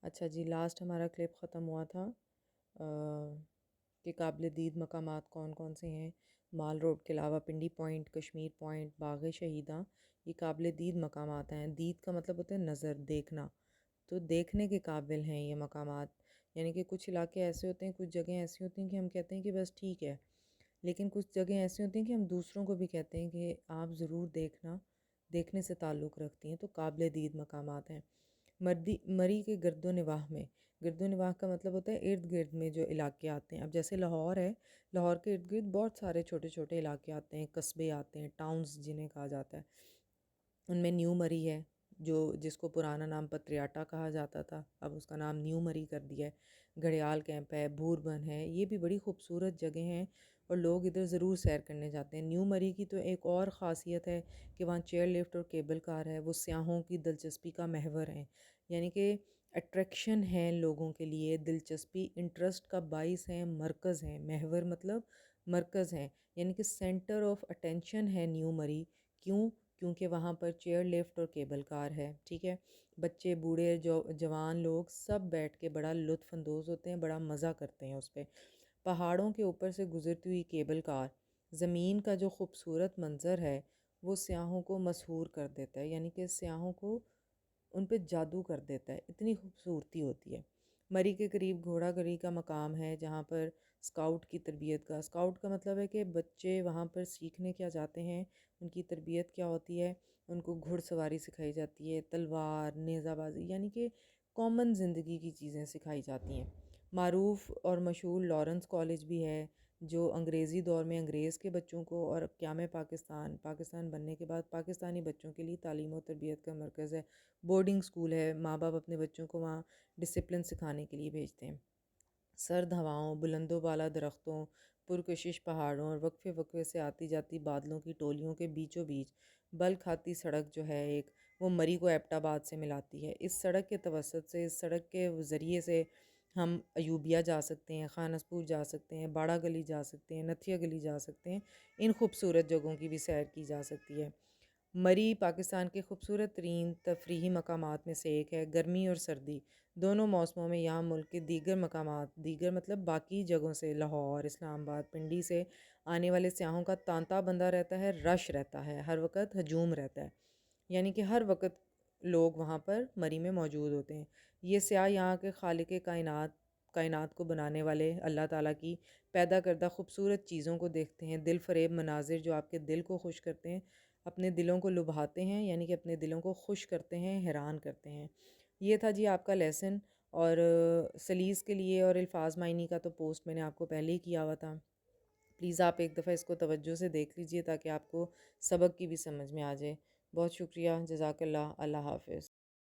اچھا جی، لاسٹ ہمارا کلپ ختم ہوا تھا کہ قابل دید مقامات کون کون سے ہیں۔ مال روڈ کے علاوہ پنڈی پوائنٹ، کشمیر پوائنٹ، باغ شہیداں، یہ قابل دید مقامات ہیں۔ دید کا مطلب ہوتا ہے نظر، دیکھنا، تو دیکھنے کے قابل ہیں یہ مقامات۔ یعنی کہ کچھ علاقے ایسے ہوتے ہیں، کچھ جگہیں ایسی ہوتی ہیں کہ ہم کہتے ہیں کہ بس ٹھیک ہے، لیکن کچھ جگہیں ایسی ہوتی ہیں کہ ہم دوسروں کو بھی کہتے ہیں کہ آپ ضرور دیکھنا، دیکھنے سے تعلق رکھتی ہیں، تو قابل دید مقامات ہیں۔ مری کے گرد و نواح میں، گرد و نواح کا مطلب ہوتا ہے ارد گرد میں جو علاقے آتے ہیں۔ اب جیسے لاہور ہے، لاہور کے ارد گرد بہت سارے چھوٹے چھوٹے علاقے آتے ہیں، قصبے آتے ہیں، ٹاؤنز جنہیں کہا جاتا ہے۔ ان میں نیو مری ہے، جس کو پرانا نام پتریاٹا کہا جاتا تھا، اب اس کا نام نیو مری کر دیا ہے۔ گھڑیال کیمپ ہے، بھوربن ہے، یہ بھی بڑی خوبصورت جگہ ہیں اور لوگ ادھر ضرور سیر کرنے جاتے ہیں۔ نیو مری کی تو ایک اور خاصیت ہے کہ وہاں چیئر لفٹ اور کیبل کار ہے، وہ سیاحوں کی دلچسپی کا محور ہیں، یعنی کہ اٹریکشن ہے لوگوں کے لیے، دلچسپی، انٹرسٹ کا باعث ہیں، مرکز ہیں۔ محور مطلب مرکز ہیں، یعنی کہ سینٹر آف اٹینشن ہے نیو مری۔ کیونکہ وہاں پر چیئر لفٹ اور کیبل کار ہے، ٹھیک ہے۔ بچے، بوڑھے، جوان لوگ سب بیٹھ کے بڑا لطف اندوز ہوتے ہیں، بڑا مزہ کرتے ہیں اس پہ۔ پہاڑوں کے اوپر سے گزرتی ہوئی کیبل کار، زمین کا جو خوبصورت منظر ہے وہ سیاحوں کو مسحور کر دیتا ہے، یعنی کہ سیاحوں کو ان پہ جادو کر دیتا ہے، اتنی خوبصورتی ہوتی ہے۔ مری کے قریب گھوڑا گری کا مقام ہے، جہاں پر اسکاؤٹ کی تربیت کا، اسکاؤٹ کا مطلب ہے کہ بچے وہاں پر سیکھنے کیا جاتے ہیں، ان کی تربیت کیا ہوتی ہے، ان کو گھڑ سواری سکھائی جاتی ہے، تلوار، نیزہ بازی، یعنی کہ کامن زندگی کی چیزیں سکھائی جاتی ہیں۔ معروف اور مشہور لارنس کالج بھی ہے، جو انگریزی دور میں انگریز کے بچوں کو اور قیام پاکستان بننے کے بعد پاکستانی بچوں کے لیے تعلیم و تربیت کا مرکز ہے۔ بورڈنگ سکول ہے، ماں باپ اپنے بچوں کو وہاں ڈسپلن سکھانے کے لیے بھیجتے ہیں۔ سرد ہواؤں، بلند و بالا درختوں، پرکشش پہاڑوں اور وقفے وقفے سے آتی جاتی بادلوں کی ٹولیوں کے بیچوں بیچ بل کھاتی سڑک جو ہے ایک، وہ مری کو ایبٹ آباد سے ملاتی ہے۔ اس سڑک کے توسط سے، اس سڑک کے ذریعے سے ہم ایوبیہ جا سکتے ہیں، خانس پور جا سکتے ہیں، باڑہ گلی جا سکتے ہیں، نتھیا گلی جا سکتے ہیں، ان خوبصورت جگہوں کی بھی سیر کی جا سکتی ہے۔ مری پاکستان کے خوبصورت ترین تفریحی مقامات میں سے ایک ہے۔ گرمی اور سردی دونوں موسموں میں یہاں ملک کے دیگر مقامات، دیگر مطلب باقی جگہوں سے، لاہور، اسلام آباد، پنڈی سے آنے والے سیاحوں کا تانتا بندہ رہتا ہے، رش رہتا ہے، ہر وقت ہجوم رہتا ہے، یعنی کہ ہر وقت لوگ وہاں پر مری میں موجود ہوتے ہیں۔ یہ سیاح یہاں کے خالق کائنات کو بنانے والے اللہ تعالیٰ کی پیدا کردہ خوبصورت چیزوں کو دیکھتے ہیں، دل فریب مناظر جو آپ کے دل کو خوش کرتے ہیں، اپنے دلوں کو لبھاتے ہیں، یعنی کہ اپنے دلوں کو خوش کرتے ہیں، حیران کرتے ہیں۔ یہ تھا جی آپ کا لیسن، اور سلیس کے لیے اور الفاظ معنی کا تو پوسٹ میں نے آپ کو پہلے ہی کیا ہوا تھا۔ پلیز آپ ایک دفعہ اس کو توجہ سے دیکھ لیجئے تاکہ آپ کو سبق کی بھی سمجھ میں آ جائے۔ بہت شکریہ، جزاک اللہ، اللہ حافظ۔